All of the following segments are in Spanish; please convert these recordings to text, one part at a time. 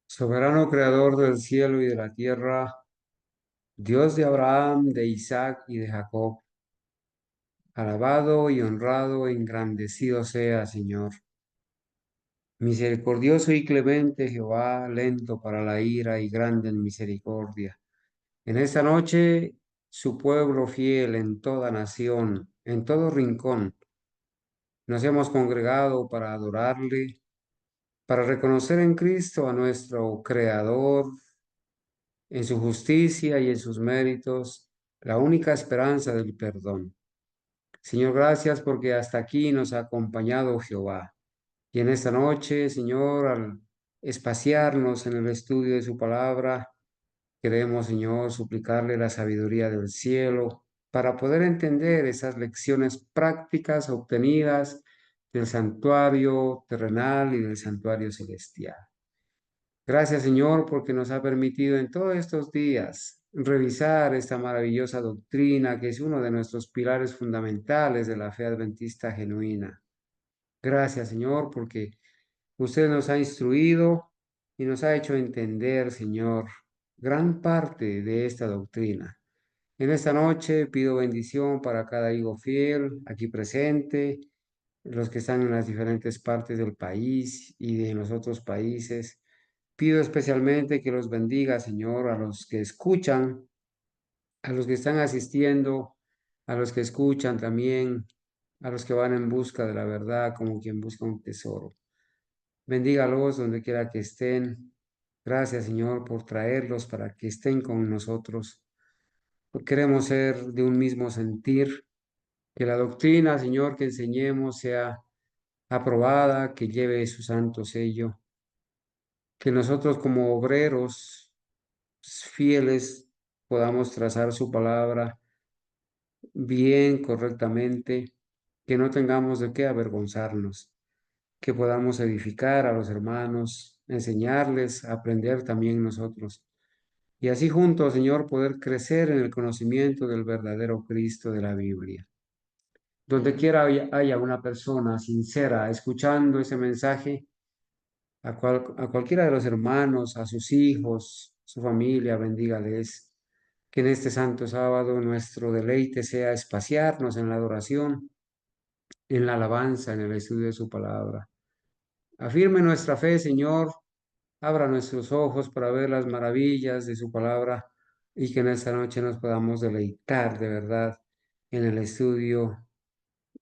Soberano creador del cielo y de la tierra, Dios de Abraham, de Isaac y de Jacob, alabado y honrado e engrandecido sea, Señor. Misericordioso y clemente Jehová, lento para la ira y grande en misericordia. En esta noche, su pueblo fiel en toda nación, en todo rincón, nos hemos congregado para adorarle, para reconocer en Cristo a nuestro Creador, en su justicia y en sus méritos, la única esperanza del perdón. Señor, gracias porque hasta aquí nos ha acompañado Jehová. Y en esta noche, Señor, al espaciarnos en el estudio de su palabra, queremos, Señor, suplicarle la sabiduría del cielo para poder entender esas lecciones prácticas obtenidas del santuario terrenal y del santuario celestial. Gracias, Señor, porque nos ha permitido en todos estos días revisar esta maravillosa doctrina que es uno de nuestros pilares fundamentales de la fe adventista genuina. Gracias, Señor, porque usted nos ha instruido y nos ha hecho entender, Señor, gran parte de esta doctrina. En esta noche pido bendición para cada hijo fiel aquí presente, los que están en las diferentes partes del país y de los otros países. Pido especialmente que los bendiga, Señor, a los que escuchan, a los que están asistiendo, a los que escuchan también, a los que van en busca de la verdad como quien busca un tesoro. Bendígalos donde quiera que estén. Gracias, Señor, por traerlos para que estén con nosotros. Queremos ser de un mismo sentir, que la doctrina, Señor, que enseñemos sea aprobada, que lleve su santo sello, que nosotros como obreros fieles podamos trazar su palabra bien, correctamente, que no tengamos de qué avergonzarnos, que podamos edificar a los hermanos, enseñarles, aprender también nosotros. Y así juntos, Señor, poder crecer en el conocimiento del verdadero Cristo de la Biblia. Donde quiera haya una persona sincera escuchando ese mensaje, a cualquiera de los hermanos, a sus hijos, su familia, bendígales. Que en este santo sábado nuestro deleite sea espaciarnos en la adoración, en la alabanza, en el estudio de su palabra. Afirme nuestra fe, Señor, abra nuestros ojos para ver las maravillas de su palabra y que en esta noche nos podamos deleitar de verdad en el estudio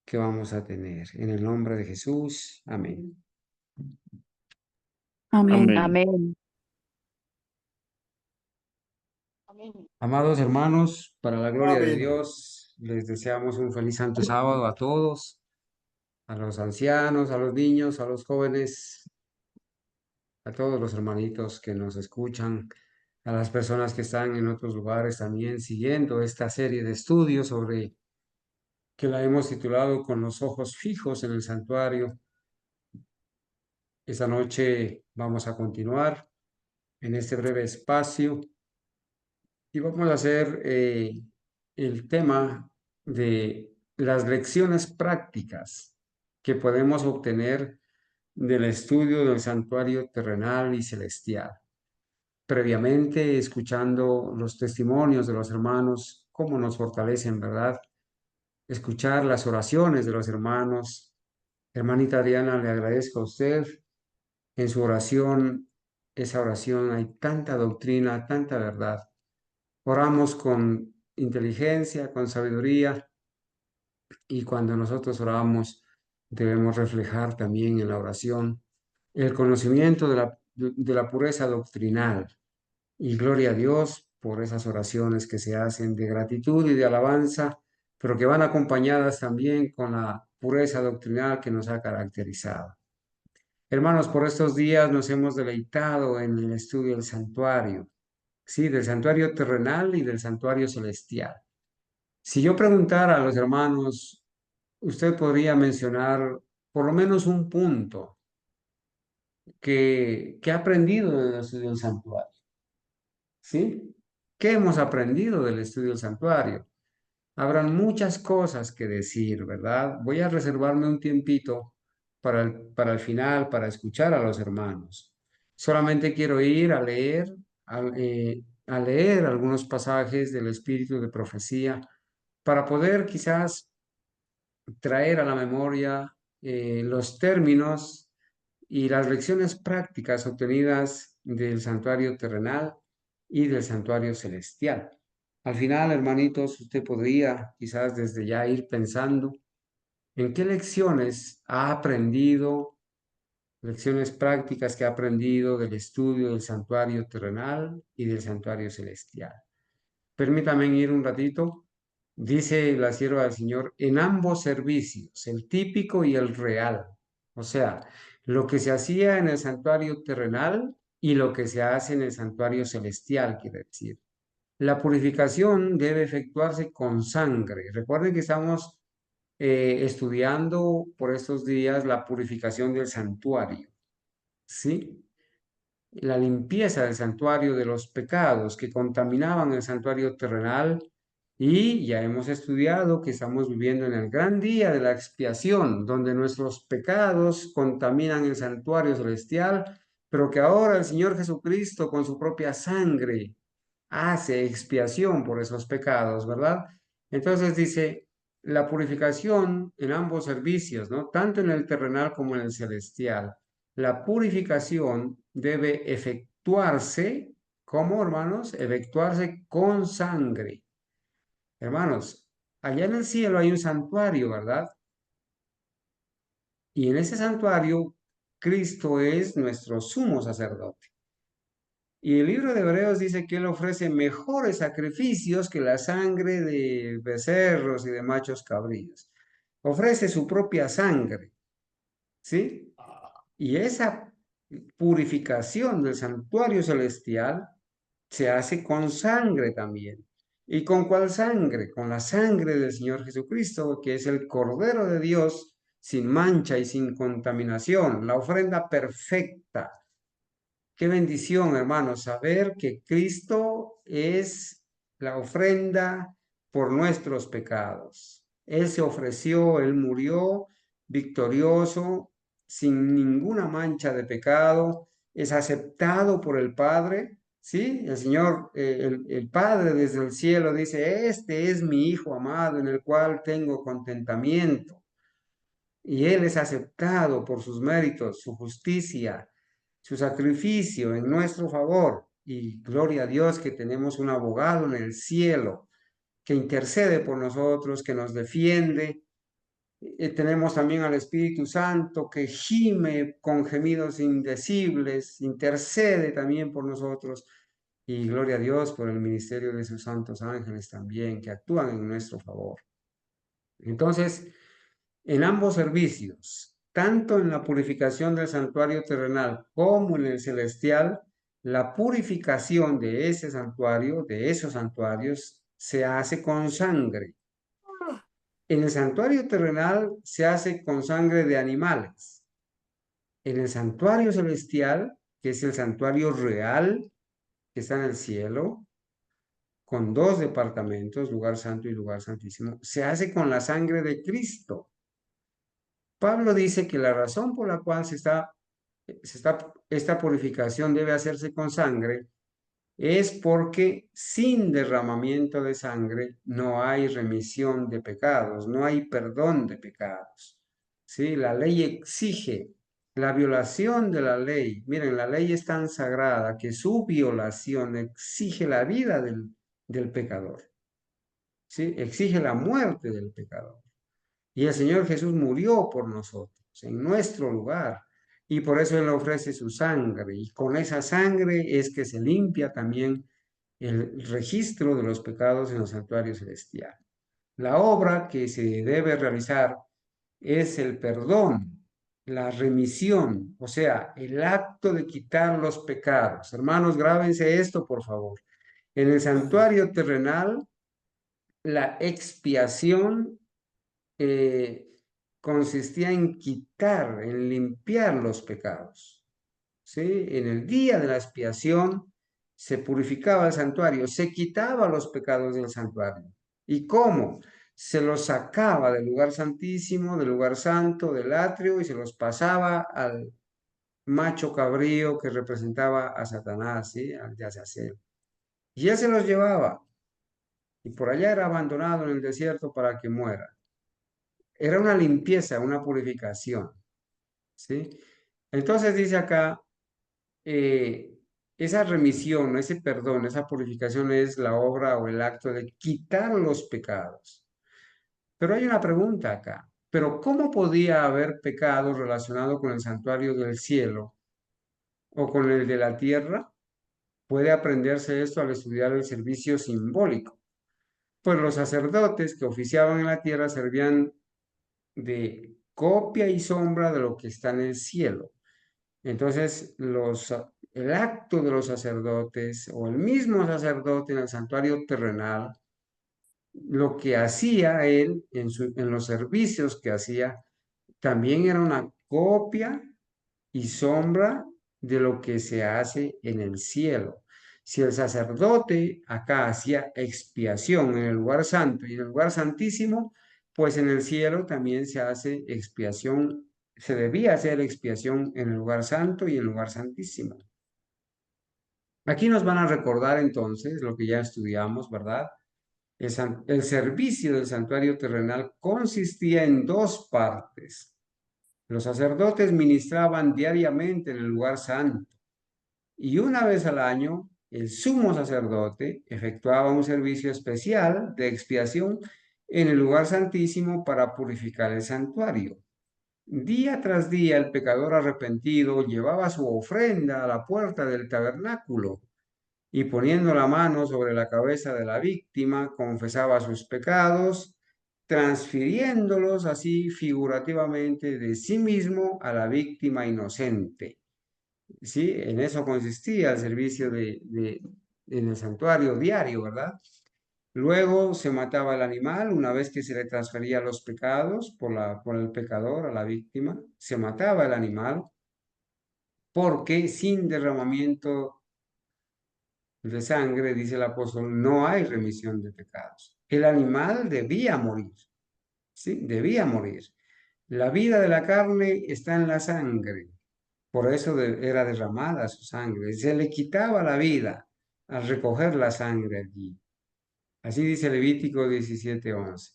que vamos a tener. En el nombre de Jesús, amén. Amén. Amén. Amén. Amados hermanos, para la gloria de Amén. Dios, les deseamos un feliz santo sábado a todos, a los ancianos, a los niños, a los jóvenes, a todos los hermanitos que nos escuchan, a las personas que están en otros lugares también siguiendo esta serie de estudios sobre que la hemos titulado Con los ojos fijos en el santuario. Esta noche vamos a continuar en este breve espacio y vamos a hacer el tema de las lecciones prácticas que podemos obtener del estudio del santuario terrenal y celestial. Previamente, escuchando los testimonios de los hermanos, cómo nos fortalecen, ¿verdad? Escuchar las oraciones de los hermanos. Hermanita Diana, le agradezco a usted en su oración, esa oración hay tanta doctrina, tanta verdad. Oramos con inteligencia, con sabiduría, y cuando nosotros oramos debemos reflejar también en la oración el conocimiento de la pureza doctrinal. Y gloria a Dios por esas oraciones que se hacen de gratitud y de alabanza, pero que van acompañadas también con la pureza doctrinal que nos ha caracterizado. Hermanos, por estos días nos hemos deleitado en el estudio del santuario, sí, del santuario terrenal y del santuario celestial. Si yo preguntara a los hermanos, usted podría mencionar por lo menos un punto que ha aprendido del estudio del santuario, ¿sí? ¿Qué hemos aprendido del estudio del santuario? Habrán muchas cosas que decir, ¿verdad? Voy a reservarme un tiempito para el final, para escuchar a los hermanos. Solamente quiero ir a leer algunos pasajes del Espíritu de Profecía para poder quizás traer a la memoria los términos y las lecciones prácticas obtenidas del santuario terrenal y del santuario celestial. Al final, hermanitos, usted podría quizás desde ya ir pensando en qué lecciones ha aprendido, lecciones prácticas que ha aprendido del estudio del santuario terrenal y del santuario celestial. Permítame ir un ratito. Dice la sierva del Señor, en ambos servicios, el típico y el real. O sea, lo que se hacía en el santuario terrenal y lo que se hace en el santuario celestial, quiere decir. La purificación debe efectuarse con sangre. Recuerden que estamos estudiando por estos días la purificación del santuario, ¿sí? La limpieza del santuario de los pecados que contaminaban el santuario terrenal y ya hemos estudiado que estamos viviendo en el gran día de la expiación, donde nuestros pecados contaminan el santuario celestial, pero que ahora el Señor Jesucristo con su propia sangre hace expiación por esos pecados, ¿verdad? Entonces dice, la purificación en ambos servicios, ¿no? Tanto en el terrenal como en el celestial. La purificación debe efectuarse, ¿cómo, hermanos? Efectuarse con sangre. Hermanos, allá en el cielo hay un santuario, ¿verdad? Y en ese santuario, Cristo es nuestro sumo sacerdote. Y el libro de Hebreos dice que Él ofrece mejores sacrificios que la sangre de becerros y de machos cabríos. Ofrece su propia sangre, ¿sí? Y esa purificación del santuario celestial se hace con sangre también. ¿Y con cuál sangre? Con la sangre del Señor Jesucristo, que es el Cordero de Dios sin mancha y sin contaminación, la ofrenda perfecta. Qué bendición, hermanos, saber que Cristo es la ofrenda por nuestros pecados. Él se ofreció, Él murió victorioso, sin ninguna mancha de pecado, es aceptado por el Padre. Sí, el Señor, el Padre desde el cielo dice, este es mi Hijo amado en el cual tengo contentamiento. Y Él es aceptado por sus méritos, su justicia, su sacrificio en nuestro favor. Y gloria a Dios que tenemos un abogado en el cielo que intercede por nosotros, que nos defiende. Tenemos también al Espíritu Santo que gime con gemidos indecibles, intercede también por nosotros. Y gloria a Dios por el ministerio de sus santos ángeles también, que actúan en nuestro favor. Entonces, en ambos servicios, tanto en la purificación del santuario terrenal como en el celestial, la purificación de ese santuario, de esos santuarios, se hace con sangre. En el santuario terrenal se hace con sangre de animales. En el santuario celestial, que es el santuario real que está en el cielo, con dos departamentos, lugar santo y lugar santísimo, se hace con la sangre de Cristo. Pablo dice que la razón por la cual esta purificación debe hacerse con sangre es porque sin derramamiento de sangre no hay remisión de pecados, no hay perdón de pecados. ¿Sí? La ley exige la violación de la ley. Miren, la ley es tan sagrada que su violación exige la vida del pecador. ¿Sí? Exige la muerte del pecador. Y el Señor Jesús murió por nosotros, en nuestro lugar. Y por eso Él ofrece su sangre. Y con esa sangre es que se limpia también el registro de los pecados en el santuario celestial. La obra que se debe realizar es el perdón, la remisión, o sea, el acto de quitar los pecados. Hermanos, grábense esto, por favor. En el santuario terrenal, la expiación eh, consistía en quitar, en limpiar los pecados. ¿Sí? En el día de la expiación se purificaba el santuario, se quitaba los pecados del santuario. ¿Y cómo? Se los sacaba del lugar santísimo, del lugar santo, del atrio, y se los pasaba macho cabrío que representaba a Satanás, ¿sí? Al de Azazel. Y él se los llevaba y por allá era abandonado en el desierto para que muera. Era una limpieza, una purificación, ¿sí? Entonces dice acá, eh, esa remisión, ese perdón, esa purificación es la obra o el acto de quitar los pecados. Pero hay una pregunta acá. ¿Pero cómo podía haber pecado relacionado con el santuario del cielo o con el de la tierra? Puede aprenderse esto al estudiar el servicio simbólico. Pues los sacerdotes que oficiaban en la tierra servían de copia y sombra de lo que está en el cielo. Entonces, el acto de los sacerdotes o el mismo sacerdote en el santuario terrenal, lo que hacía él en los servicios que hacía, también era una copia y sombra de lo que se hace en el cielo. Si el sacerdote acá hacía expiación en el lugar santo y en el lugar santísimo, pues en el cielo también se hace expiación, se debía hacer expiación en el lugar santo y en el lugar santísimo. Aquí nos van a recordar entonces lo que ya estudiamos, ¿verdad? El servicio del santuario terrenal consistía en dos partes. Los sacerdotes ministraban diariamente en el lugar santo y una vez al año el sumo sacerdote efectuaba un servicio especial de expiación en el lugar santísimo para purificar el santuario. Día tras día el pecador arrepentido llevaba su ofrenda a la puerta del tabernáculo y poniendo la mano sobre la cabeza de la víctima confesaba sus pecados, transfiriéndolos así figurativamente de sí mismo a la víctima inocente. Sí, en eso consistía el servicio en el santuario diario, ¿verdad? Luego se mataba el animal una vez que se le transfería los pecados por el pecador a la víctima. Se mataba el animal porque sin derramamiento de sangre, dice el apóstol, no hay remisión de pecados. El animal debía morir, ¿sí? Debía morir. La vida de la carne está en la sangre. Por eso era derramada su sangre. Se le quitaba la vida al recoger la sangre allí. Así dice Levítico 17:11.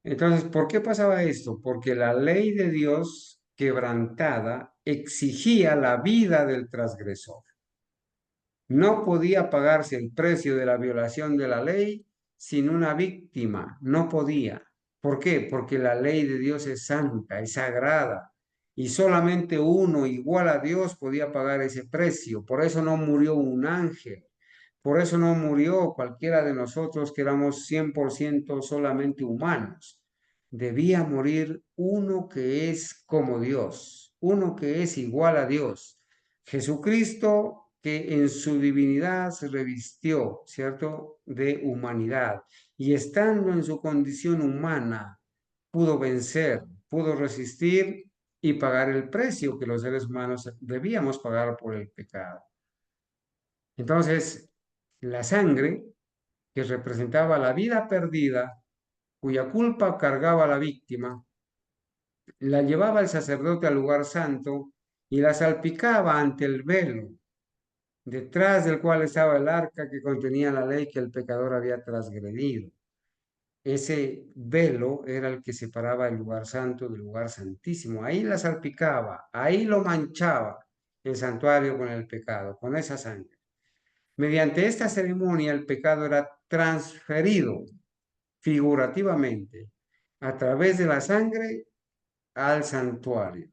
Entonces, ¿por qué pasaba esto? Porque la ley de Dios quebrantada exigía la vida del transgresor. No podía pagarse el precio de la violación de la ley sin una víctima. No podía. ¿Por qué? Porque la ley de Dios es santa, es sagrada. Y solamente uno igual a Dios podía pagar ese precio. Por eso no murió un ángel. Por eso no murió cualquiera de nosotros que éramos 100% solamente humanos. Debía morir uno que es como Dios, uno que es igual a Dios. Jesucristo que en su divinidad se revistió, ¿cierto?, de humanidad y estando en su condición humana, pudo vencer, pudo resistir y pagar el precio que los seres humanos debíamos pagar por el pecado. Entonces, la sangre que representaba la vida perdida, cuya culpa cargaba la víctima, la llevaba el sacerdote al lugar santo y la salpicaba ante el velo, detrás del cual estaba el arca que contenía la ley que el pecador había transgredido. Ese velo era el que separaba el lugar santo del lugar santísimo. Ahí la salpicaba, ahí lo manchaba el santuario con el pecado, con esa sangre. Mediante esta ceremonia el pecado era transferido figurativamente a través de la sangre al santuario.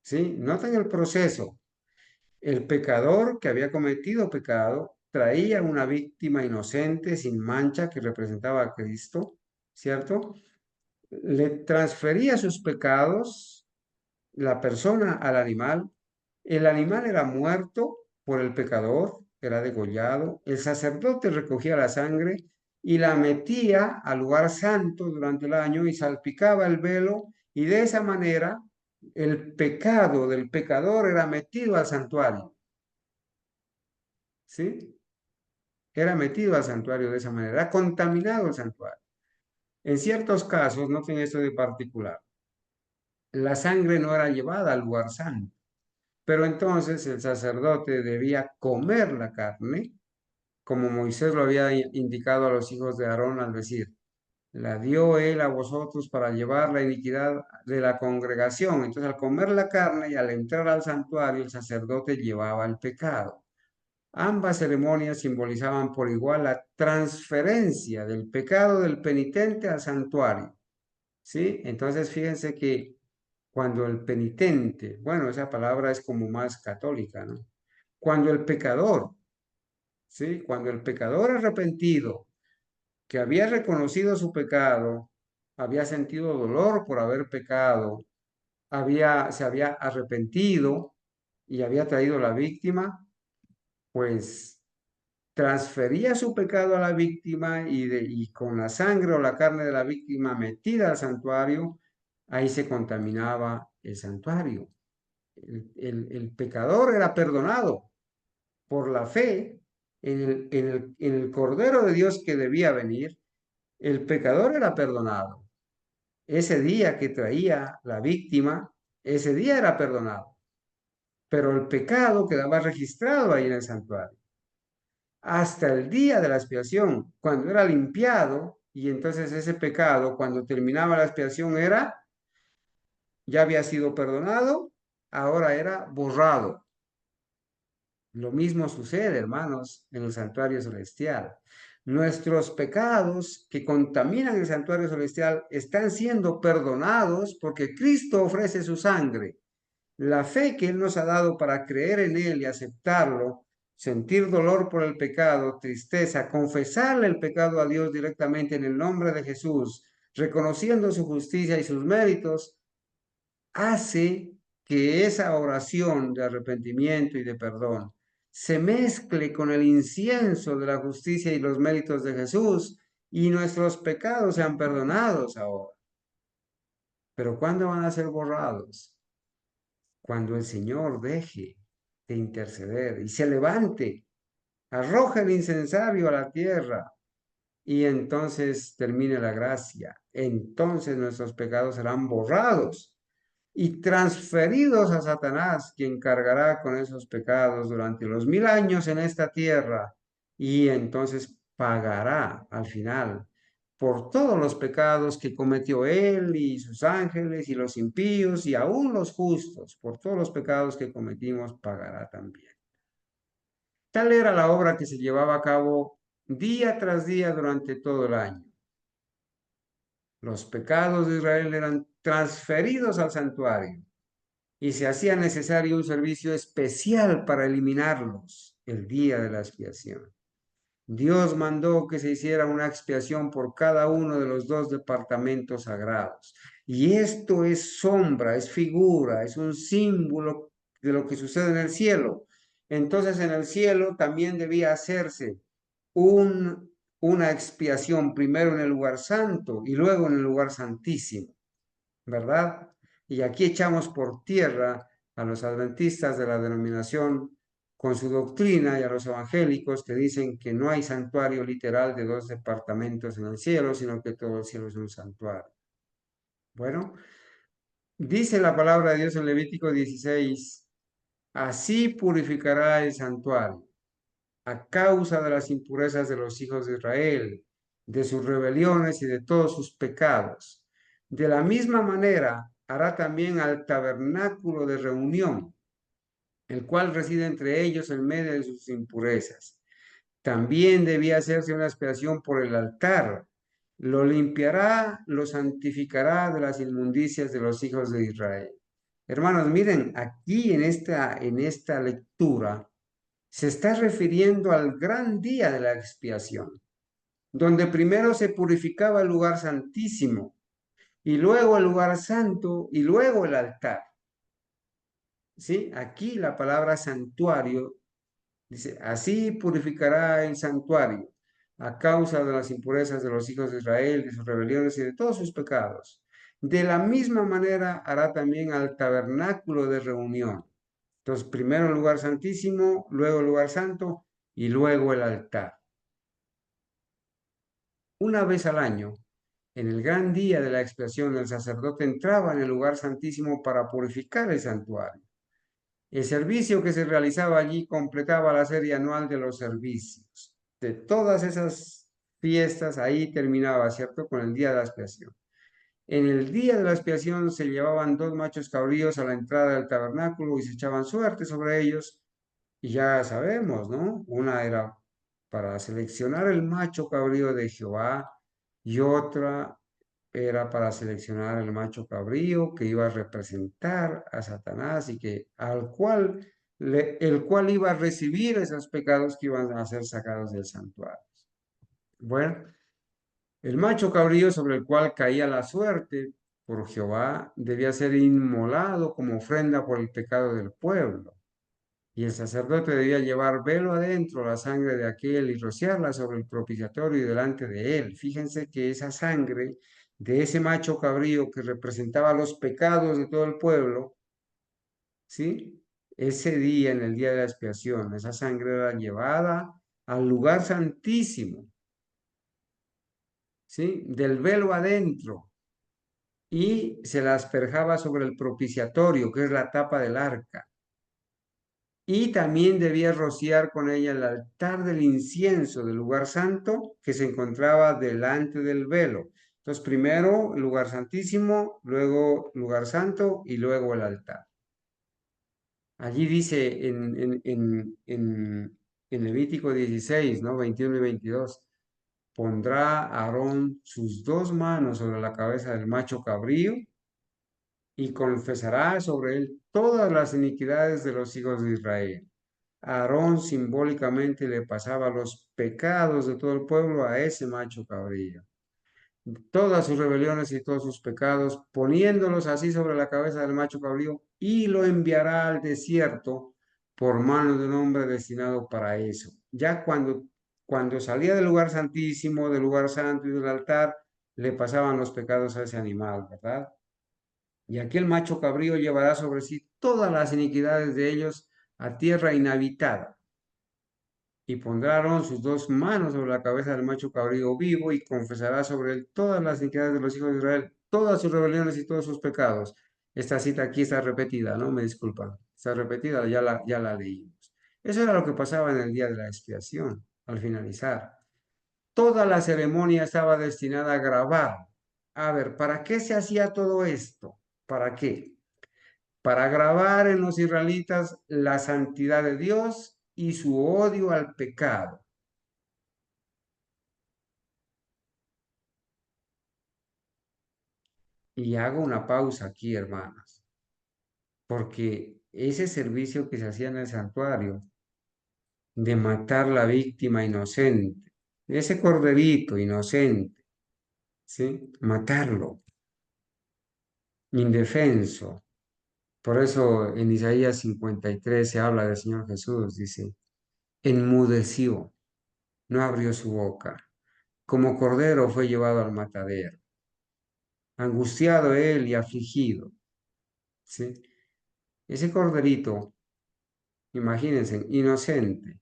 ¿Sí? Noten el proceso. El pecador que había cometido pecado traía una víctima inocente, sin mancha, que representaba a Cristo, ¿cierto? Le transfería sus pecados la persona al animal. El animal era muerto por el pecador, era degollado. El sacerdote recogía la sangre y la metía al lugar santo durante el año y salpicaba el velo y de esa manera el pecado del pecador era metido al santuario. ¿Sí? Era metido al santuario de esa manera, era contaminado el santuario. En ciertos casos, noten esto de particular, la sangre no era llevada al lugar santo, Pero entonces el sacerdote debía comer la carne, como Moisés lo había indicado a los hijos de Aarón al decir, la dio él a vosotros para llevar la iniquidad de la congregación. Entonces, al comer la carne y al entrar al santuario, el sacerdote llevaba el pecado. Ambas ceremonias simbolizaban por igual la transferencia del pecado del penitente al santuario. ¿Sí? Entonces, fíjense que cuando el penitente, bueno, esa palabra es como más católica, ¿no? Cuando el pecador, ¿sí? Cuando el pecador arrepentido, que había reconocido su pecado, había sentido dolor por haber pecado, se había arrepentido y había traído la víctima, pues transfería su pecado a la víctima y con la sangre o la carne de la víctima metida al santuario, ahí se contaminaba el santuario. El pecador era perdonado por la fe en el Cordero de Dios que debía venir. El pecador era perdonado. Ese día que traía la víctima, ese día era perdonado. Pero el pecado quedaba registrado ahí en el santuario. Hasta el día de la expiación, cuando era limpiado, y entonces ese pecado, cuando terminaba la expiación, ya había sido perdonado, ahora era borrado. Lo mismo sucede, hermanos, en el santuario celestial. Nuestros pecados que contaminan el santuario celestial están siendo perdonados porque Cristo ofrece su sangre. La fe que Él nos ha dado para creer en Él y aceptarlo, sentir dolor por el pecado, tristeza, confesarle el pecado a Dios directamente en el nombre de Jesús, reconociendo su justicia y sus méritos, hace que esa oración de arrepentimiento y de perdón se mezcle con el incienso de la justicia y los méritos de Jesús y nuestros pecados sean perdonados ahora. Pero ¿cuándo van a ser borrados? Cuando el Señor deje de interceder y se levante, arroje el incensario a la tierra y entonces termine la gracia. Entonces nuestros pecados serán borrados y transferidos a Satanás, quien cargará con esos pecados durante los 1000 años en esta tierra y entonces pagará al final por todos los pecados que cometió él y sus ángeles y los impíos y aún los justos, por todos los pecados que cometimos, pagará también. Tal era la obra que se llevaba a cabo día tras día durante todo el año. Los pecados de Israel eran transferidos al santuario y se hacía necesario un servicio especial para eliminarlos el día de la expiación. Dios mandó que se hiciera una expiación por cada uno de los 2 departamentos sagrados. Y esto es sombra, es figura, es un símbolo de lo que sucede en el cielo. Entonces en el cielo también debía hacerse una expiación primero en el lugar santo y luego en el lugar santísimo. ¿Verdad? Y aquí echamos por tierra a los adventistas de la denominación con su doctrina y a los evangélicos que dicen que no hay santuario literal de 2 departamentos en el cielo, sino que todo el cielo es un santuario. Bueno, dice la palabra de Dios en Levítico 16, así purificará el santuario a causa de las impurezas de los hijos de Israel, de sus rebeliones y de todos sus pecados. De la misma manera hará también al tabernáculo de reunión, el cual reside entre ellos en medio de sus impurezas. También debía hacerse una expiación por el altar. Lo limpiará, lo santificará de las inmundicias de los hijos de Israel. Hermanos, miren, aquí en esta lectura se está refiriendo al gran día de la expiación, donde primero se purificaba el lugar santísimo y luego el lugar santo y luego el altar. ¿Sí? Aquí la palabra santuario dice, así purificará el santuario a causa de las impurezas de los hijos de Israel, de sus rebeliones y de todos sus pecados. De la misma manera hará también al tabernáculo de reunión. Entonces, primero el lugar santísimo, luego el lugar santo y luego el altar. Una vez al año, en el gran día de la expiación, el sacerdote entraba en el lugar santísimo para purificar el santuario. El servicio que se realizaba allí completaba la serie anual de los servicios. De todas esas fiestas, ahí terminaba, ¿cierto? Con el día de la expiación. En el día de la expiación se llevaban dos machos cabríos a la entrada del tabernáculo y se echaban suerte sobre ellos. Y ya sabemos, ¿no? Una era para seleccionar el macho cabrío de Jehová y otra era para seleccionar el macho cabrío que iba a representar a Satanás y que el cual iba a recibir esos pecados que iban a ser sacados del santuario. Bueno, el macho cabrío sobre el cual caía la suerte por Jehová debía ser inmolado como ofrenda por el pecado del pueblo. Y el sacerdote debía llevar velo adentro la sangre de aquel y rociarla sobre el propiciatorio y delante de él. Fíjense que esa sangre de ese macho cabrío que representaba los pecados de todo el pueblo, ¿sí? Ese día, en el día de la expiación, esa sangre era llevada al lugar santísimo, ¿sí? Del velo adentro y se la asperjaba sobre el propiciatorio, que es la tapa del arca. Y también debía rociar con ella el altar del incienso del lugar santo que se encontraba delante del velo. Entonces, primero lugar santísimo, luego lugar santo y luego el altar. Allí dice en Levítico 16, ¿no? 21 y 22, pondrá Aarón sus dos manos sobre la cabeza del macho cabrío y confesará sobre él todas las iniquidades de los hijos de Israel. Aarón simbólicamente le pasaba los pecados de todo el pueblo a ese macho cabrío. Todas sus rebeliones y todos sus pecados, poniéndolos así sobre la cabeza del macho cabrío, y lo enviará al desierto por mano de un hombre destinado para eso. Ya cuando salía del lugar santísimo, del lugar santo y del altar, le pasaban los pecados a ese animal, ¿verdad? Y aquel macho cabrío llevará sobre sí todas las iniquidades de ellos a tierra inhabitada y pondrá Aarón sus dos manos sobre la cabeza del macho cabrío vivo y confesará sobre él todas las iniquidades de los hijos de Israel, todas sus rebeliones y todos sus pecados. Esta cita aquí está repetida, ¿no? Me disculpan. Está repetida, ya la leímos. Eso era lo que pasaba en el día de la expiación, al finalizar. Toda la ceremonia estaba destinada a grabar. A ver, ¿para qué se hacía todo esto? ¿Para qué? Para grabar en los israelitas la santidad de Dios y su odio al pecado. Y hago una pausa aquí, hermanas, porque ese servicio que se hacía en el santuario de matar la víctima inocente, ese corderito inocente, ¿sí? Matarlo, indefenso. Por eso en Isaías 53 se habla del Señor Jesús, dice, enmudeció, no abrió su boca, como cordero fue llevado al matadero, angustiado él y afligido, ¿sí? Ese corderito, imagínense, inocente,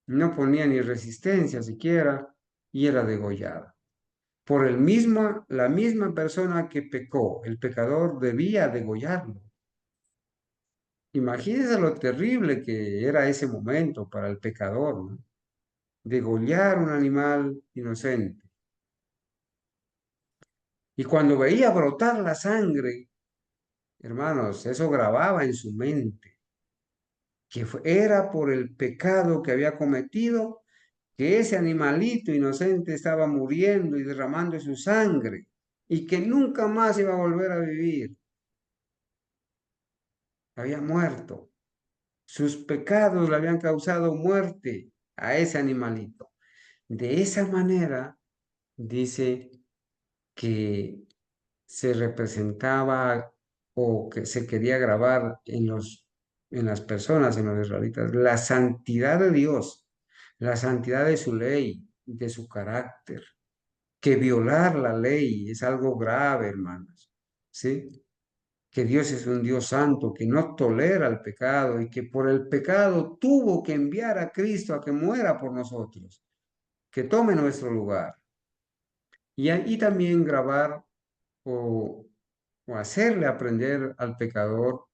no ponía ni resistencia siquiera y era degollada. Por la misma persona que pecó, el pecador debía degollarlo. Imagínense lo terrible que era ese momento para el pecador, ¿no? Degollar un animal inocente. Y cuando veía brotar la sangre, hermanos, eso grababa en su mente que era por el pecado que había cometido que ese animalito inocente estaba muriendo y derramando su sangre y que nunca más iba a volver a vivir. Había muerto. Sus pecados le habían causado muerte a ese animalito. De esa manera, dice que se representaba o que se quería grabar en las personas, en los israelitas, la santidad de Dios, la santidad de su ley, de su carácter, que violar la ley es algo grave, hermanos, ¿sí? Que Dios es un Dios santo, que no tolera el pecado y que por el pecado tuvo que enviar a Cristo a que muera por nosotros, que tome nuestro lugar. Y ahí también grabar o hacerle aprender al pecador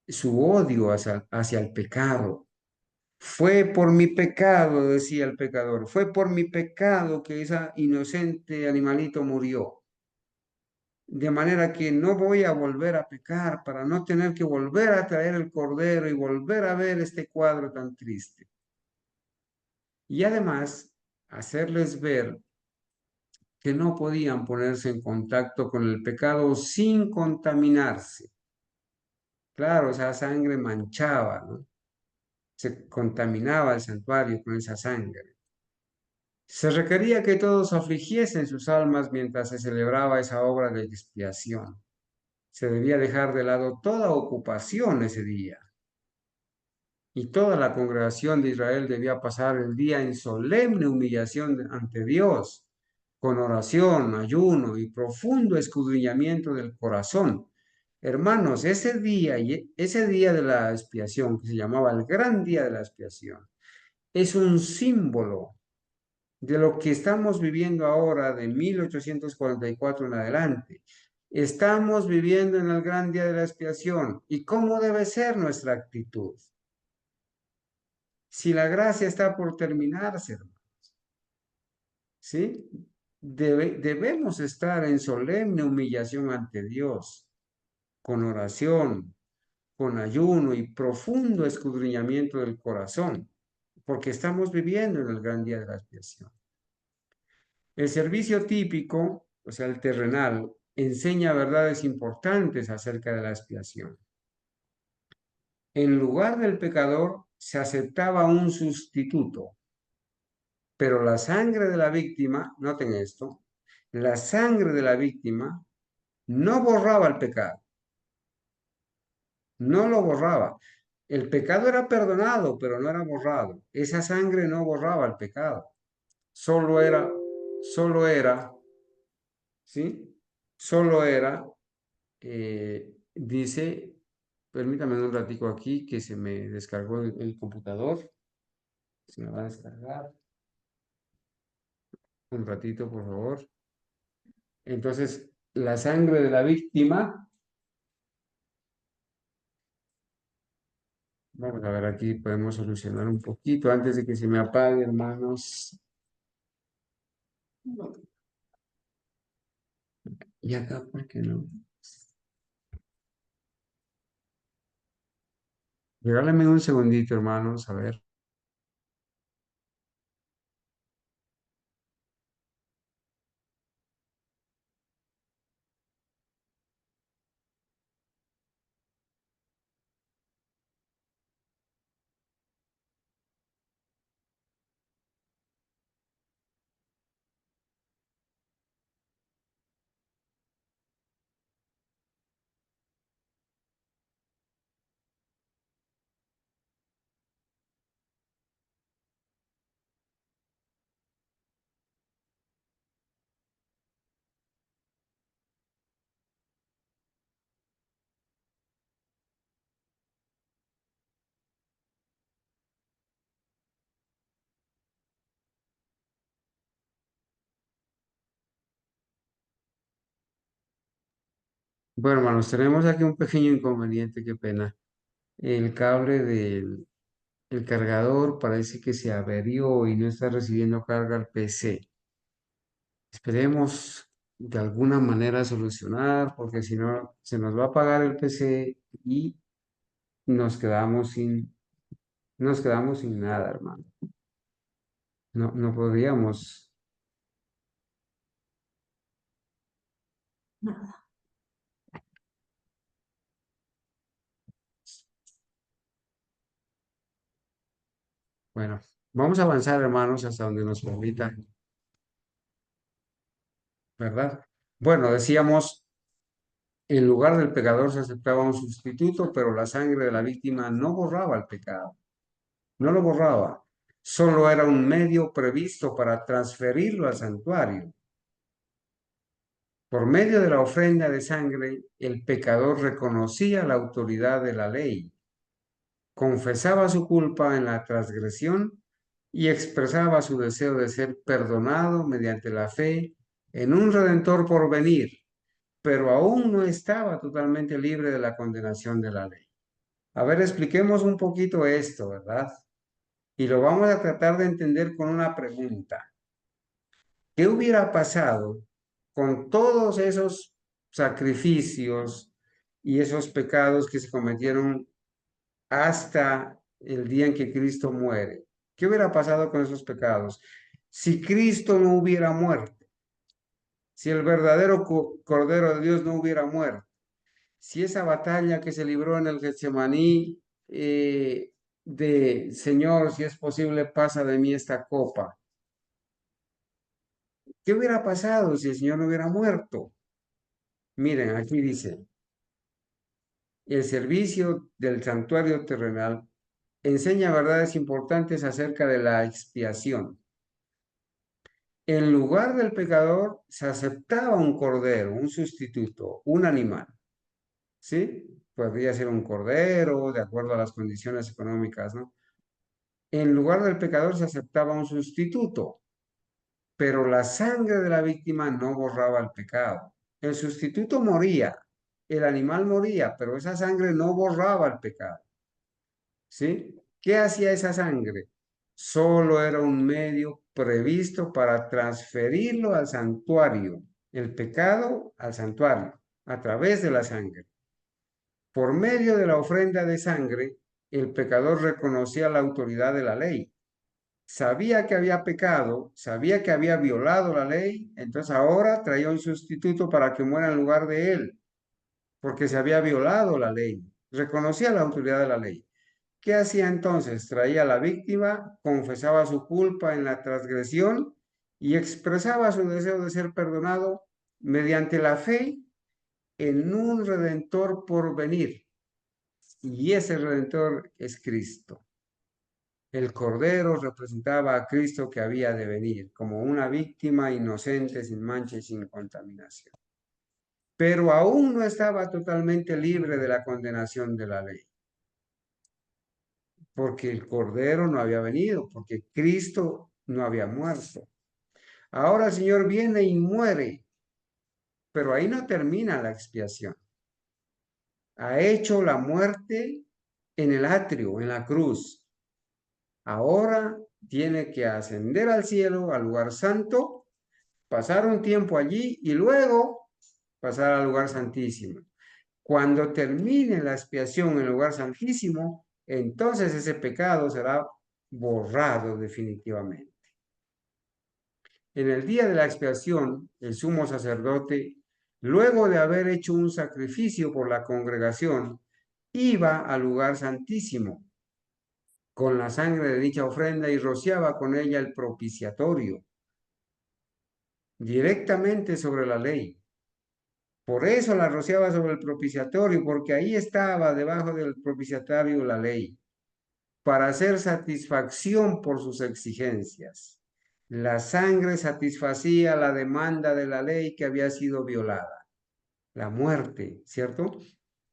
su odio hacia el pecado. Fue por mi pecado, decía el pecador, fue por mi pecado que esa inocente animalito murió. De manera que no voy a volver a pecar para no tener que volver a traer el cordero y volver a ver este cuadro tan triste. Y además, hacerles ver que no podían ponerse en contacto con el pecado sin contaminarse. Claro, esa sangre manchaba, ¿no? Se contaminaba el santuario con esa sangre. Se requería que todos afligiesen sus almas mientras se celebraba esa obra de expiación. Se debía dejar de lado toda ocupación ese día. Y toda la congregación de Israel debía pasar el día en solemne humillación ante Dios, con oración, ayuno y profundo escudriñamiento del corazón. Hermanos, ese día de la expiación, que se llamaba el gran día de la expiación, es un símbolo de lo que estamos viviendo ahora de 1844 en adelante. Estamos viviendo en el gran día de la expiación. ¿Y cómo debe ser nuestra actitud? Si la gracia está por terminarse, hermano, ¿sí? Debemos estar en solemne humillación ante Dios, con oración, con ayuno y profundo escudriñamiento del corazón, porque estamos viviendo en el gran día de la expiación. El servicio típico, o sea, el terrenal, enseña verdades importantes acerca de la expiación. En lugar del pecador se aceptaba un sustituto, pero la sangre de la víctima, noten esto, la sangre de la víctima no borraba el pecado, no lo borraba. El pecado era perdonado, pero no era borrado. Esa sangre no borraba el pecado. Solo era, ¿sí? Solo era, dice, permítame un ratico aquí que se me descargó el computador. Se me va a descargar. Un ratito, por favor. Entonces, la sangre de la víctima, vamos a ver aquí, podemos solucionar un poquito antes de que se me apague, hermanos. Y acá, ¿por qué no? Regálenme un segundito, hermanos, a ver. Bueno, hermanos, tenemos aquí un pequeño inconveniente, qué pena. El cable del el cargador parece que se averió y no está recibiendo carga al PC. Esperemos de alguna manera solucionar, porque si no, se nos va a apagar el PC y nos quedamos nos quedamos sin nada, hermano. No, no podríamos. Bueno, vamos a avanzar, hermanos, hasta donde nos permita, ¿verdad? Bueno, decíamos, en lugar del pecador se aceptaba un sustituto, pero la sangre de la víctima no borraba el pecado, no lo borraba. Solo era un medio previsto para transferirlo al santuario. Por medio de la ofrenda de sangre, el pecador reconocía la autoridad de la ley, confesaba su culpa en la transgresión y expresaba su deseo de ser perdonado mediante la fe en un redentor por venir, pero aún no estaba totalmente libre de la condenación de la ley. A ver, expliquemos un poquito esto, ¿verdad? Y lo vamos a tratar de entender con una pregunta. ¿Qué hubiera pasado con todos esos sacrificios y esos pecados que se cometieron hasta el día en que Cristo muere? ¿Qué hubiera pasado con esos pecados si Cristo no hubiera muerto? Si el verdadero Cordero de Dios no hubiera muerto, si esa batalla que se libró en el Getsemaní, de Señor, si es posible, pasa de mí esta copa. ¿Qué hubiera pasado si el Señor no hubiera muerto? Miren, aquí dice, el servicio del santuario terrenal enseña verdades importantes acerca de la expiación. En lugar del pecador se aceptaba un cordero, un sustituto, un animal. ¿Sí? Podría ser un cordero, de acuerdo a las condiciones económicas, ¿no? En lugar del pecador se aceptaba un sustituto, pero la sangre de la víctima no borraba el pecado. El sustituto moría, el animal moría, pero esa sangre no borraba el pecado, ¿sí? ¿Qué hacía esa sangre? Solo era un medio previsto para transferirlo al santuario, el pecado al santuario, a través de la sangre. Por medio de la ofrenda de sangre, el pecador reconocía la autoridad de la ley. Sabía que había pecado, sabía que había violado la ley, entonces ahora traía un sustituto para que muera en lugar de él, porque se había violado la ley. Reconocía la autoridad de la ley. ¿Qué hacía entonces? Traía a la víctima, confesaba su culpa en la transgresión y expresaba su deseo de ser perdonado mediante la fe en un redentor por venir. Y ese redentor es Cristo. El Cordero representaba a Cristo que había de venir como una víctima inocente, sin mancha y sin contaminación. Pero aún no estaba totalmente libre de la condenación de la ley, porque el Cordero no había venido, porque Cristo no había muerto. Ahora el Señor viene y muere, pero ahí no termina la expiación. Ha hecho la muerte en el atrio, en la cruz. Ahora tiene que ascender al cielo, al lugar santo, pasar un tiempo allí y luego pasar al lugar santísimo. Cuando termine la expiación en el lugar santísimo, entonces ese pecado será borrado definitivamente. En el día de la expiación, el sumo sacerdote, luego de haber hecho un sacrificio por la congregación, iba al lugar santísimo con la sangre de dicha ofrenda y rociaba con ella el propiciatorio directamente sobre la ley. Por eso la rociaba sobre el propiciatorio, porque ahí estaba debajo del propiciatorio la ley, para hacer satisfacción por sus exigencias. La sangre satisfacía la demanda de la ley que había sido violada, la muerte, ¿cierto?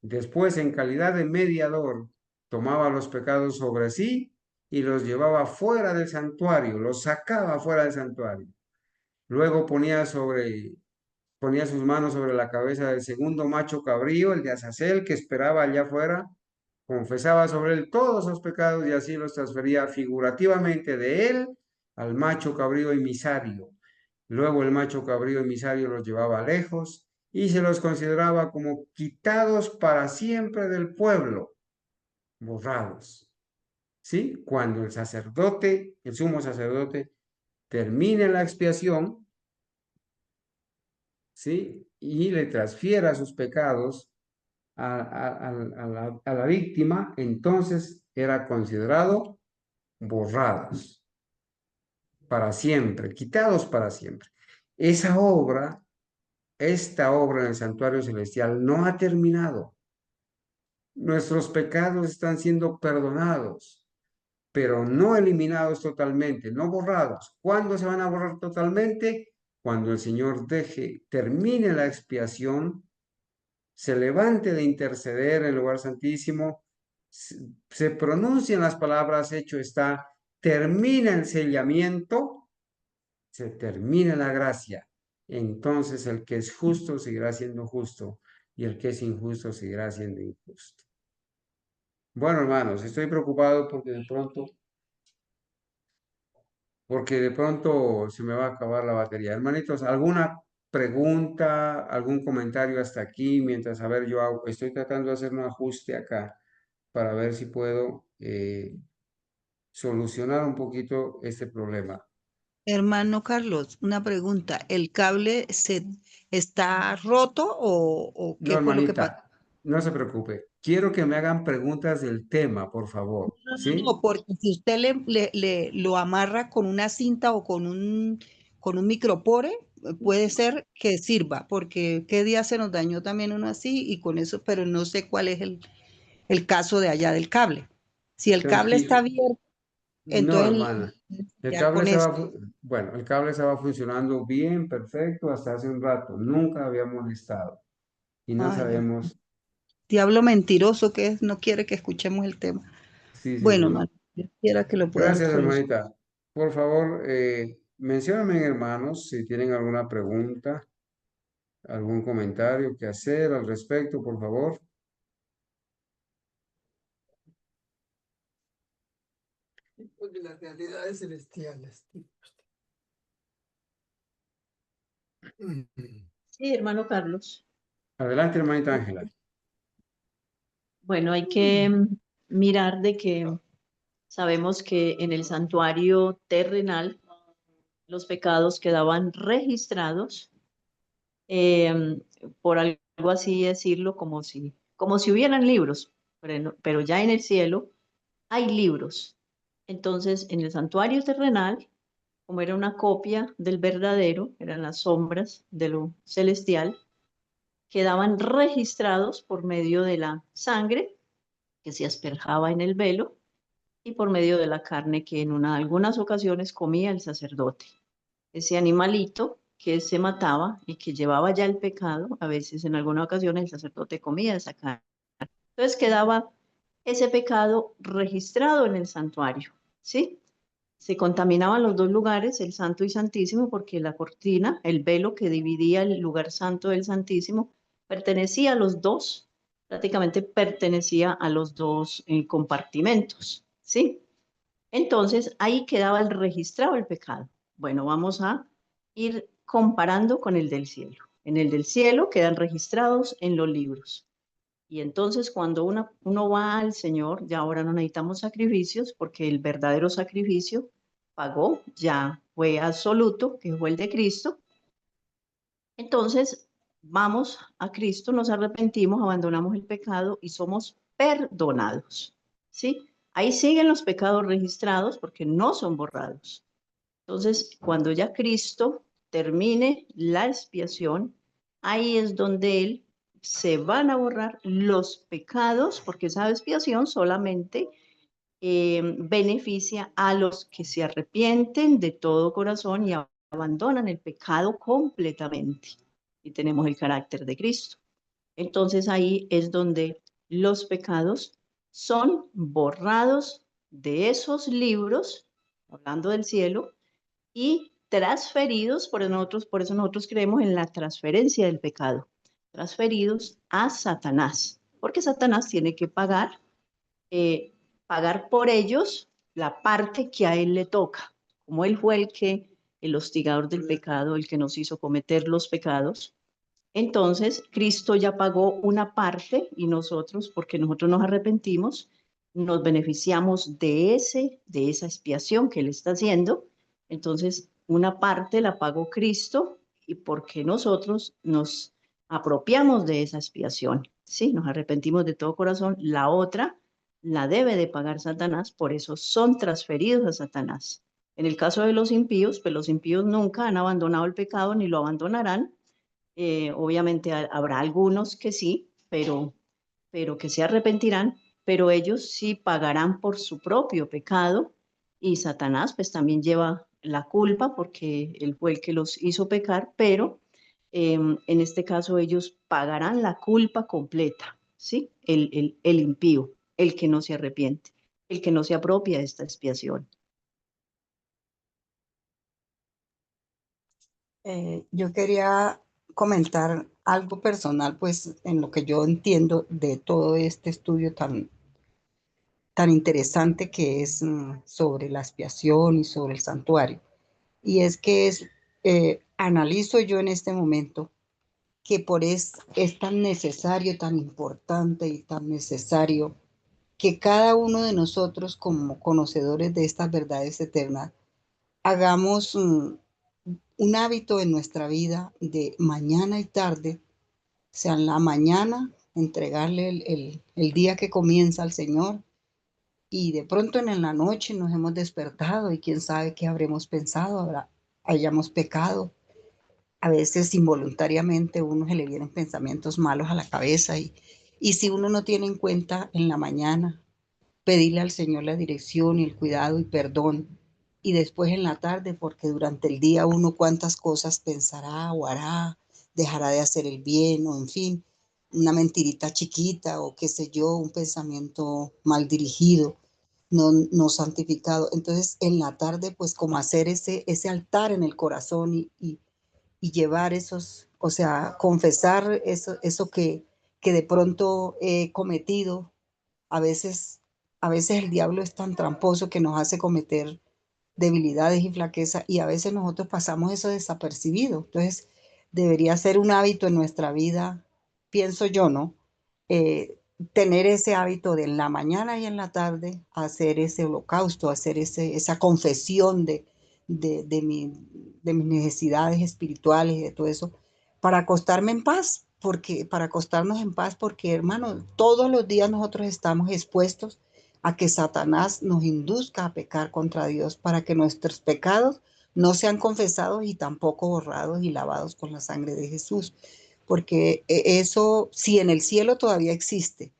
Después, en calidad de mediador, tomaba los pecados sobre sí y los llevaba fuera del santuario, los sacaba fuera del santuario. Luego ponía sus manos sobre la cabeza del segundo macho cabrío, el de Azazel, que esperaba allá afuera, confesaba sobre él todos los pecados y así los transfería figurativamente de él al macho cabrío emisario. Luego el macho cabrío emisario los llevaba lejos y se los consideraba como quitados para siempre del pueblo, borrados. ¿Sí? Cuando el sacerdote, el sumo sacerdote, termine la expiación, ¿sí? Y le transfiera sus pecados a la víctima, entonces era considerado borrados para siempre, quitados para siempre. Esa obra, esta obra en el santuario celestial no ha terminado. Nuestros pecados están siendo perdonados, pero no eliminados totalmente, no borrados. ¿Cuándo se van a borrar totalmente? Cuando el Señor termine la expiación, se levante de interceder en el lugar santísimo, se pronuncian las palabras, hecho está, termina el sellamiento, se termina la gracia. Entonces el que es justo seguirá siendo justo y el que es injusto seguirá siendo injusto. Bueno, hermanos, estoy preocupado porque de pronto se me va a acabar la batería. Hermanitos, ¿alguna pregunta, algún comentario hasta aquí? Mientras, a ver, estoy tratando de hacer un ajuste acá para ver si puedo solucionar un poquito este problema. Hermano Carlos, una pregunta. ¿El cable está roto o No, qué fue lo que hermanita, pasó? no se preocupe. Quiero que me hagan preguntas del tema, por favor. No, no, ¿Sí? no, porque si usted lo amarra con una cinta o con un micropore, puede ser que sirva, porque qué día se nos dañó también uno así y con eso, pero no sé cuál es el caso de allá del cable. Si el cable está Tranquilo. abierto, No, entonces hermana. El ya cable con eso. bueno, el cable estaba funcionando bien, perfecto, hasta hace un rato. Nunca había molestado y no Ay, Dios. sabemos. Diablo mentiroso que es, no quiere que escuchemos el tema. Sí, Bueno, señor. hermano, Dios quiera que lo puedan Gracias, solucionar. hermanita. Por favor, mencióname, hermanos, si tienen alguna pregunta, algún comentario que hacer al respecto, por favor. De las realidades celestiales. Sí, hermano Carlos. Adelante, hermanita Ángela. Bueno, hay que mirar de que sabemos que en el santuario terrenal los pecados quedaban registrados, eh, por algo así decirlo, como si hubieran libros, pero ya en el cielo hay libros. Entonces, en el santuario terrenal, como era una copia del verdadero, eran las sombras de lo celestial, quedaban registrados por medio de la sangre que se asperjaba en el velo y por medio de la carne que en algunas ocasiones comía el sacerdote. Ese animalito que se mataba y que llevaba ya el pecado, a veces en alguna ocasión el sacerdote comía esa carne. Entonces quedaba ese pecado registrado en el santuario, ¿sí? Se contaminaban los dos lugares, el santo y santísimo, porque la cortina, el velo que dividía el lugar santo del santísimo, pertenecía a los dos, prácticamente pertenecía a los dos compartimentos, ¿sí? Entonces ahí quedaba el registrado el pecado. Bueno, vamos a ir comparando con el del cielo. En el del cielo quedan registrados en los libros. Y entonces cuando uno va al Señor, ya ahora no necesitamos sacrificios porque el verdadero sacrificio pagó, ya fue absoluto, que fue el de Cristo. Entonces vamos a Cristo, nos arrepentimos, abandonamos el pecado y somos perdonados. ¿Sí? Ahí siguen los pecados registrados porque no son borrados. Entonces, cuando ya Cristo termine la expiación, ahí es donde Él se van a borrar los pecados, porque esa expiación solamente beneficia a los que se arrepienten de todo corazón y abandonan el pecado completamente. Y tenemos el carácter de Cristo. Entonces ahí es donde los pecados son borrados de esos libros, hablando del cielo, y transferidos, por eso nosotros creemos en la transferencia del pecado, transferidos a Satanás, porque Satanás tiene que eh, pagar por ellos la parte que a él le toca, como él fue el hostigador del pecado, el que nos hizo cometer los pecados. Entonces, Cristo ya pagó una parte y nosotros, porque nosotros nos arrepentimos, nos beneficiamos de esa expiación que Él está haciendo. Entonces, una parte la pagó Cristo y porque nosotros nos apropiamos de esa expiación, ¿sí? Nos arrepentimos de todo corazón. La otra la debe de pagar Satanás, por eso son transferidos a Satanás. En el caso de los impíos, pues los impíos nunca han abandonado el pecado ni lo abandonarán. Obviamente habrá algunos que sí, pero que se arrepentirán, pero ellos sí pagarán por su propio pecado y Satanás pues también lleva la culpa porque él fue el que los hizo pecar, pero en este caso ellos pagarán la culpa completa, ¿sí? El impío, el que no se arrepiente, el que no se apropia de esta expiación. Yo quería comentar algo personal, pues en lo que yo entiendo de todo este estudio tan tan interesante que es sobre la expiación y sobre el santuario. Y es que analizo yo en este momento que es tan necesario, tan importante y tan necesario que cada uno de nosotros como conocedores de estas verdades eternas hagamos un hábito en nuestra vida de mañana y tarde, o sea, en la mañana entregarle el día que comienza al Señor y de pronto en la noche nos hemos despertado y quién sabe qué habremos pensado, hayamos pecado. A veces involuntariamente a uno se le vienen pensamientos malos a la cabeza y si uno no tiene en cuenta en la mañana pedirle al Señor la dirección y el cuidado y perdón. Y después en la tarde, porque durante el día uno cuántas cosas pensará o hará, dejará de hacer el bien o en fin, una mentirita chiquita o qué sé yo, un pensamiento mal dirigido, no santificado. Entonces en la tarde pues como hacer ese altar en el corazón y llevar esos, o sea, confesar eso que de pronto he cometido a veces, a veces el diablo es tan tramposo que nos hace cometer debilidades y flaquezas y a veces nosotros pasamos eso desapercibido. Entonces, debería ser un hábito en nuestra vida, pienso yo, ¿no? Tener ese hábito de en la mañana y en la tarde hacer ese holocausto, hacer esa confesión de mis necesidades espirituales y de todo eso, para acostarme en paz, porque para acostarnos en paz, porque hermano, todos los días nosotros estamos expuestos a que Satanás nos induzca a pecar contra Dios para que nuestros pecados no sean confesados y tampoco borrados y lavados con la sangre de Jesús. Porque eso, si en el cielo todavía existe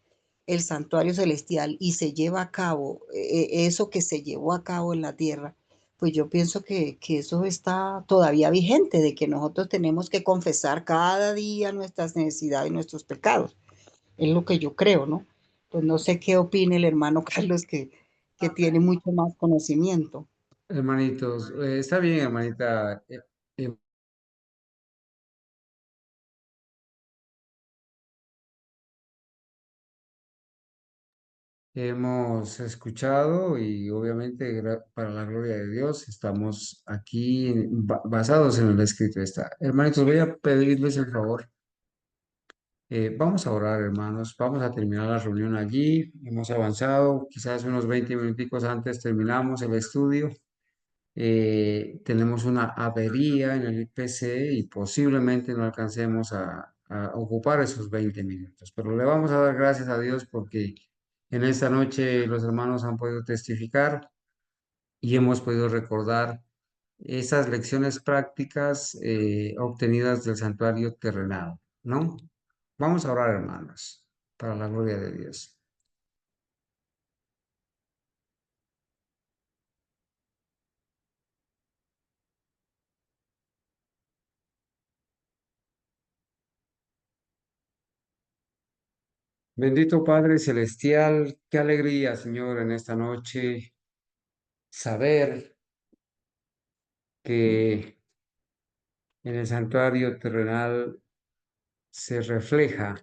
el santuario celestial y se lleva a cabo eso que se llevó a cabo en la tierra, pues yo pienso que eso está todavía vigente, de que nosotros tenemos que confesar cada día nuestras necesidades y nuestros pecados. Es lo que yo creo, ¿no? Pues no sé qué opina el hermano Carlos, que tiene mucho más conocimiento. Hermanitos, está bien, hermanita. Eh, Hemos escuchado y obviamente para la gloria de Dios estamos aquí basados en el escrito está. Hermanitos, voy a pedirles el favor. Vamos a orar, hermanos. Vamos a terminar la reunión allí. Hemos avanzado, quizás unos 20 minuticos antes terminamos el estudio. Tenemos una avería en el PC y posiblemente no alcancemos a ocupar esos 20 minutos. Pero le vamos a dar gracias a Dios porque en esta noche los hermanos han podido testificar y hemos podido recordar esas lecciones prácticas obtenidas del santuario terrenal, ¿no? Vamos a orar, hermanos, para la gloria de Dios. Bendito Padre Celestial, qué alegría, Señor, en esta noche saber que en el santuario terrenal se refleja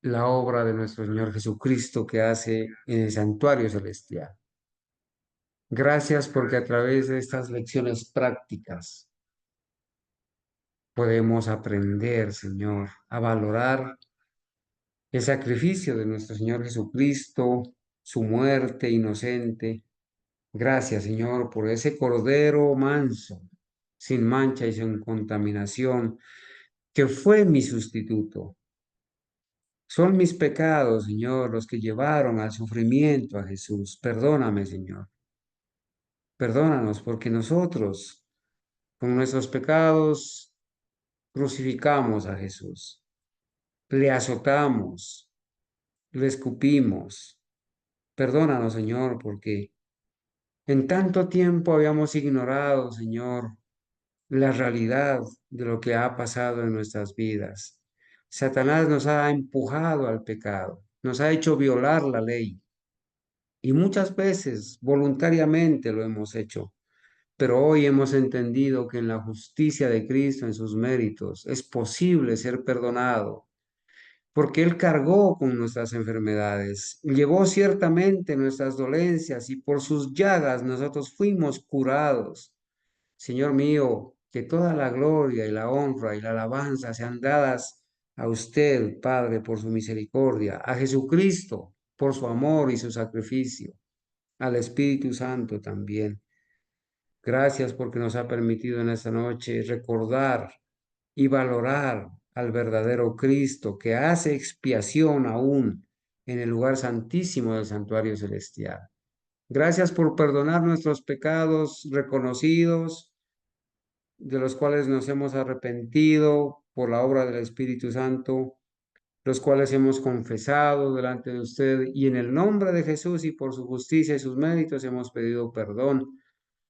la obra de nuestro Señor Jesucristo que hace en el santuario celestial. Gracias porque a través de estas lecciones prácticas podemos aprender, Señor, a valorar el sacrificio de nuestro Señor Jesucristo, su muerte inocente. Gracias, Señor, por ese cordero manso, sin mancha y sin contaminación, que fue mi sustituto. Son mis pecados, Señor, los que llevaron al sufrimiento a Jesús. Perdóname, Señor. Perdónanos porque nosotros, con nuestros pecados, crucificamos a Jesús. Le azotamos, le escupimos. Perdónanos, Señor, porque en tanto tiempo habíamos ignorado, Señor, la realidad de lo que ha pasado en nuestras vidas. Satanás nos ha empujado al pecado, nos ha hecho violar la ley y muchas veces voluntariamente lo hemos hecho, pero hoy hemos entendido que en la justicia de Cristo, en sus méritos, es posible ser perdonado porque Él cargó con nuestras enfermedades, llevó ciertamente nuestras dolencias y por sus llagas nosotros fuimos curados. Señor mío, que toda la gloria y la honra y la alabanza sean dadas a usted, Padre, por su misericordia, a Jesucristo, por su amor y su sacrificio, al Espíritu Santo también. Gracias porque nos ha permitido en esta noche recordar y valorar al verdadero Cristo que hace expiación aún en el lugar santísimo del santuario celestial. Gracias por perdonar nuestros pecados reconocidos, de los cuales nos hemos arrepentido por la obra del Espíritu Santo, los cuales hemos confesado delante de usted, y en el nombre de Jesús y por su justicia y sus méritos hemos pedido perdón.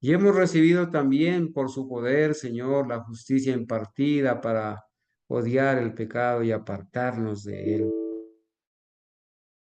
Y hemos recibido también por su poder, Señor, la justicia impartida para odiar el pecado y apartarnos de él.